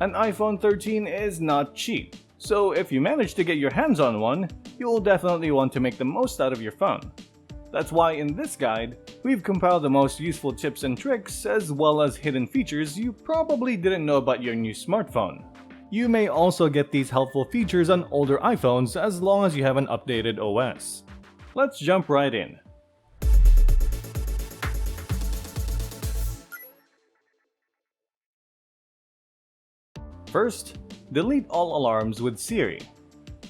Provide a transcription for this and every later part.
An iPhone 13 is not cheap, so if you manage to get your hands on one, you'll definitely want to make the most out of your phone. That's why in this guide, we've compiled the most useful tips and tricks as well as hidden features you probably didn't know about your new smartphone. You may also get these helpful features on older iPhones as long as you have an updated OS. Let's jump right in. First, delete all alarms with Siri.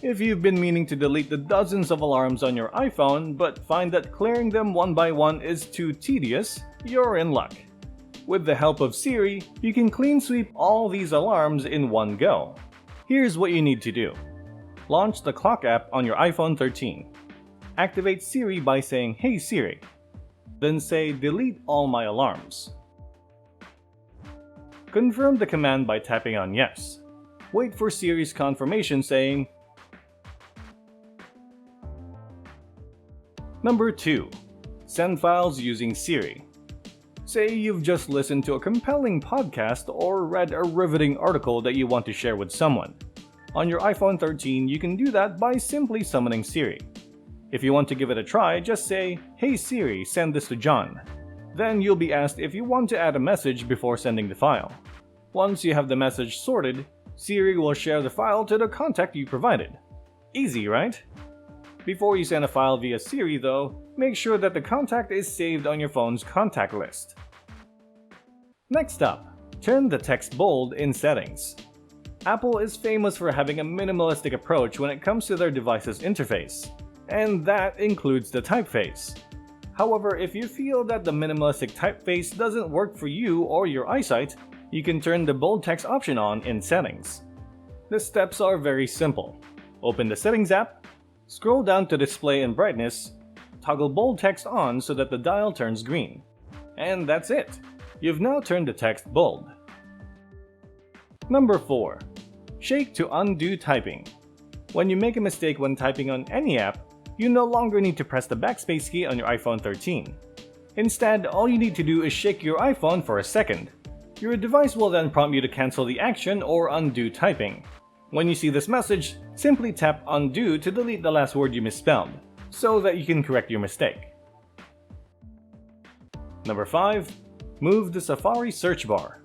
If you've been meaning to delete the dozens of alarms on your iPhone but find that clearing them one by one is too tedious, you're in luck. With the help of Siri, you can clean sweep all these alarms in one go. Here's what you need to do. Launch the Clock app on your iPhone 13. Activate Siri by saying, "Hey Siri." Then say, "Delete all my alarms." Confirm the command by tapping on Yes. Wait for Siri's confirmation saying, Number 2. Send files using Siri. Say you've just listened to a compelling podcast or read a riveting article that you want to share with someone. On your iPhone 13, you can do that by simply summoning Siri. If you want to give it a try, just say, "Hey Siri, send this to John." Then you'll be asked if you want to add a message before sending the file. Once you have the message sorted, Siri will share the file to the contact you provided. Easy, right? Before you send a file via Siri though, make sure that the contact is saved on your phone's contact list. Next up, turn the text bold in settings. Apple is famous for having a minimalistic approach when it comes to their device's interface, and that includes the typeface. However, if you feel that the minimalistic typeface doesn't work for you or your eyesight, you can turn the bold text option on in settings. The steps are very simple. Open the Settings app, scroll down to Display and Brightness, toggle bold text on so that the dial turns green. And that's it. You've now turned the text bold. Number 4. Shake to undo typing. When you make a mistake when typing on any app, you no longer need to press the backspace key on your iPhone 13. Instead, all you need to do is shake your iPhone for a second. Your device will then prompt you to cancel the action or undo typing. When you see this message, simply tap undo to delete the last word you misspelled, so that you can correct your mistake. Number 5. Move the Safari search bar.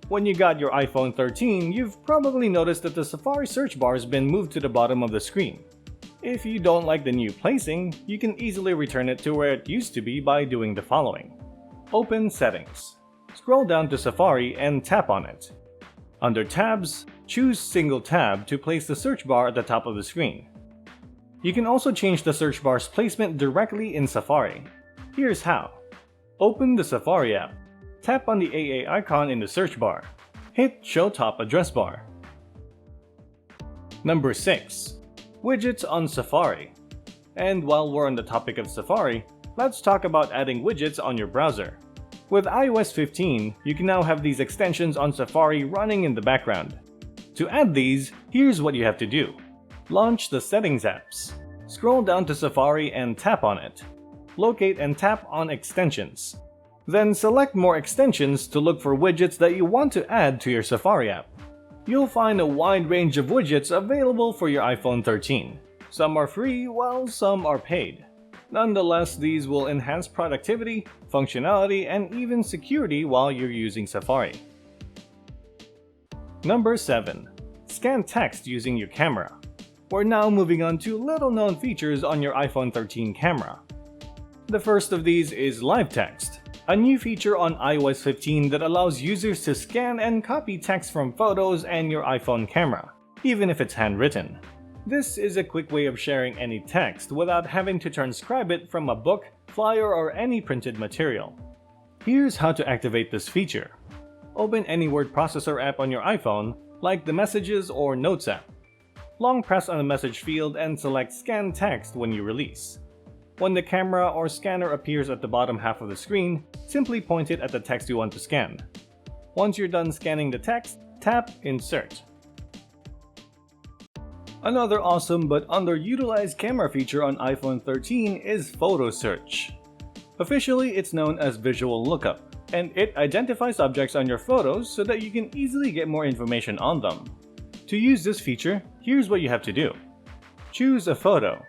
When you got your iPhone 13, you've probably noticed that the Safari search bar has been moved to the bottom of the screen. If you don't like the new placing, you can easily return it to where it used to be by doing the following. Open Settings. Scroll down to Safari and tap on it. Under Tabs, choose Single Tab to place the search bar at the top of the screen. You can also change the search bar's placement directly in Safari. Here's how. Open the Safari app. Tap on the AA icon in the search bar. Hit Show Top Address Bar. Number 6. Widgets on Safari. And while we're on the topic of Safari, let's talk about adding widgets on your browser. With iOS 15, you can now have these extensions on Safari running in the background. To add these, here's what you have to do. Launch the Settings apps. Scroll down to Safari and tap on it. Locate and tap on Extensions. Then select More Extensions to look for widgets that you want to add to your Safari app. You'll find a wide range of widgets available for your iPhone 13. Some are free, while some are paid. Nonetheless, these will enhance productivity, functionality, and even security while you're using Safari. Number 7. Scan text using your camera. We're now moving on to little-known features on your iPhone 13 camera. The first of these is Live Text, a new feature on iOS 15 that allows users to scan and copy text from photos and your iPhone camera, even if it's handwritten. This is a quick way of sharing any text without having to transcribe it from a book, flyer, or any printed material. Here's how to activate this feature. Open any word processor app on your iPhone, like the Messages or Notes app. Long press on the message field and select Scan Text when you release. When the camera or scanner appears at the bottom half of the screen, simply point it at the text you want to scan. Once you're done scanning the text, tap Insert. Another awesome but underutilized camera feature on iPhone 13 is Photo Search. Officially, it's known as Visual Lookup, and it identifies objects on your photos so that you can easily get more information on them. To use this feature, here's what you have to do. Choose a photo.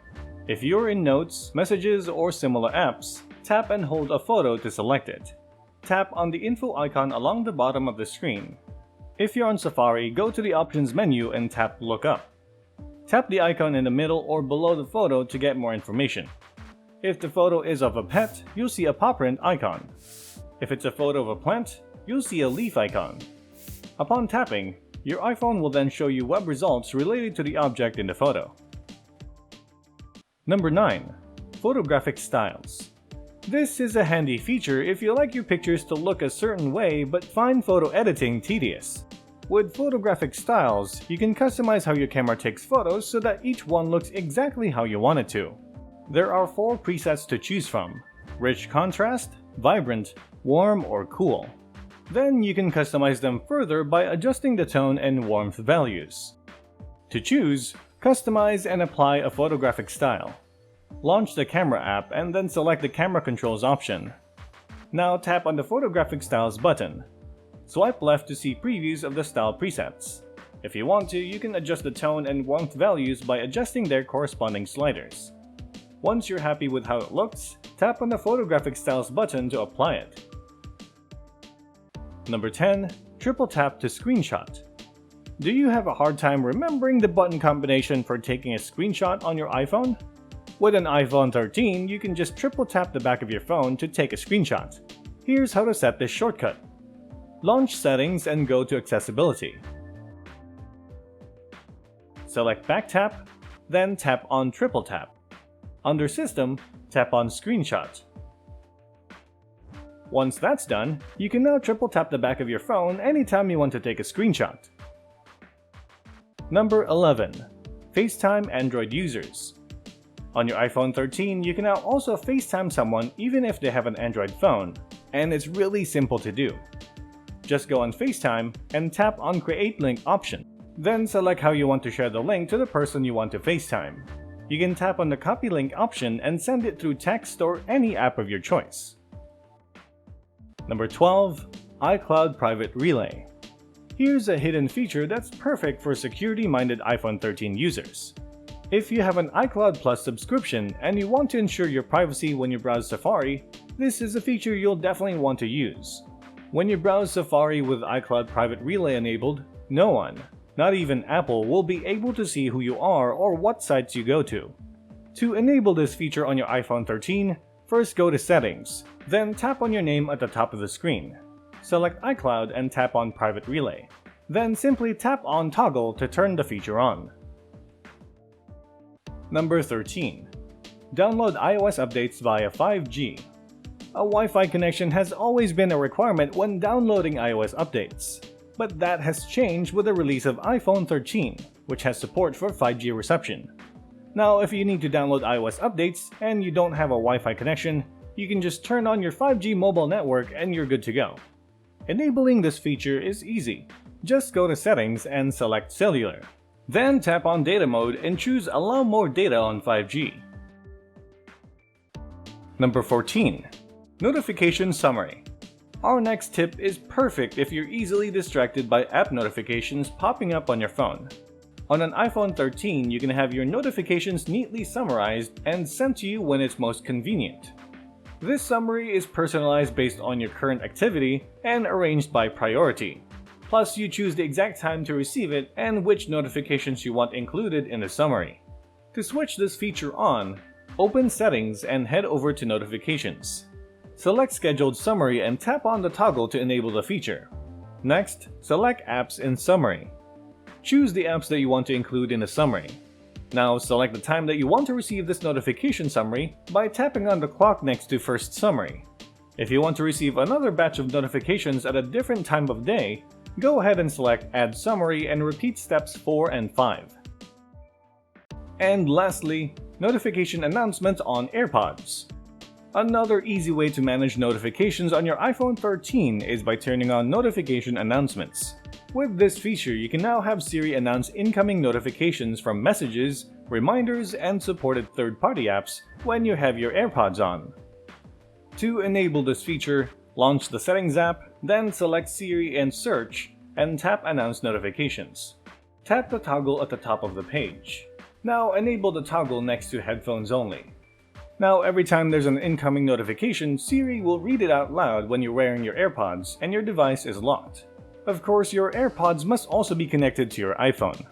If you're in Notes, Messages, or similar apps, tap and hold a photo to select it. Tap on the info icon along the bottom of the screen. If you're on Safari, go to the Options menu and tap Lookup. Tap the icon in the middle or below the photo to get more information. If the photo is of a pet, you'll see a paw print icon. If it's a photo of a plant, you'll see a leaf icon. Upon tapping, your iPhone will then show you web results related to the object in the photo. Number 9. Photographic Styles. This is a handy feature if you like your pictures to look a certain way but find photo editing tedious. With Photographic Styles, you can customize how your camera takes photos so that each one looks exactly how you want it to. There are 4 presets to choose from: rich contrast, vibrant, warm, or cool. Then you can customize them further by adjusting the tone and warmth values. To choose, customize and apply a photographic style. Launch the camera app and then select the camera controls option. Now tap on the Photographic Styles button. Swipe left to see previews of the style presets. If you want to, you can adjust the tone and warmth values by adjusting their corresponding sliders. Once you're happy with how it looks, tap on the Photographic Styles button to apply it. Number 10. Triple tap to screenshot. Do you have a hard time remembering the button combination for taking a screenshot on your iPhone? With an iPhone 13, you can just triple tap the back of your phone to take a screenshot. Here's how to set this shortcut. Launch Settings and go to Accessibility. Select Back Tap, then tap on Triple Tap. Under System, tap on Screenshot. Once that's done, you can now triple tap the back of your phone anytime you want to take a screenshot. Number 11. FaceTime Android users. On your iPhone 13, you can now also FaceTime someone even if they have an Android phone, and it's really simple to do. Just go on FaceTime and tap on Create Link option. Then select how you want to share the link to the person you want to FaceTime. You can tap on the Copy Link option and send it through text or any app of your choice. Number 12. iCloud Private Relay. Here's a hidden feature that's perfect for security-minded iPhone 13 users. If you have an iCloud Plus subscription and you want to ensure your privacy when you browse Safari, this is a feature you'll definitely want to use. When you browse Safari with iCloud Private Relay enabled, no one, not even Apple, will be able to see who you are or what sites you go to. To enable this feature on your iPhone 13, first go to Settings, then tap on your name at the top of the screen. Select iCloud and tap on Private Relay. Then simply tap on Toggle to turn the feature on. Number 13. Download iOS updates via 5G. A Wi-Fi connection has always been a requirement when downloading iOS updates. But that has changed with the release of iPhone 13, which has support for 5G reception. Now, if you need to download iOS updates and you don't have a Wi-Fi connection, you can just turn on your 5G mobile network and you're good to go. Enabling this feature is easy. Just go to Settings and select Cellular. Then tap on Data Mode and choose Allow More Data on 5G. Number 14. Notification Summary. Our next tip is perfect if you're easily distracted by app notifications popping up on your phone. On an iPhone 13, you can have your notifications neatly summarized and sent to you when it's most convenient. This summary is personalized based on your current activity and arranged by priority. Plus, you choose the exact time to receive it and which notifications you want included in the summary. To switch this feature on, open Settings and head over to Notifications. Select Scheduled Summary and tap on the toggle to enable the feature. Next, select Apps in Summary. Choose the apps that you want to include in the summary. Now select the time that you want to receive this notification summary by tapping on the clock next to First Summary. If you want to receive another batch of notifications at a different time of day, go ahead and select Add Summary and repeat steps 4 and 5. And lastly, notification announcements on AirPods. Another easy way to manage notifications on your iPhone 13 is by turning on notification announcements. With this feature, you can now have Siri announce incoming notifications from messages, reminders, and supported third-party apps when you have your AirPods on. To enable this feature, Launch the Settings app, then select Siri and Search, and tap Announce Notifications. Tap the toggle at the top of the page. Now enable the toggle next to Headphones Only. Now every time there's an incoming notification, Siri will read it out loud when you're wearing your AirPods and your device is locked. Of course, your AirPods must also be connected to your iPhone.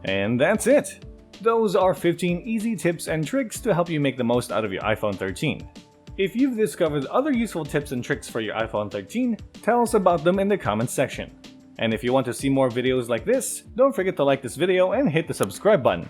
And that's it! Those are 15 easy tips and tricks to help you make the most out of your iPhone 13. If you've discovered other useful tips and tricks for your iPhone 13, tell us about them in the comments section. And if you want to see more videos like this, don't forget to like this video and hit the subscribe button.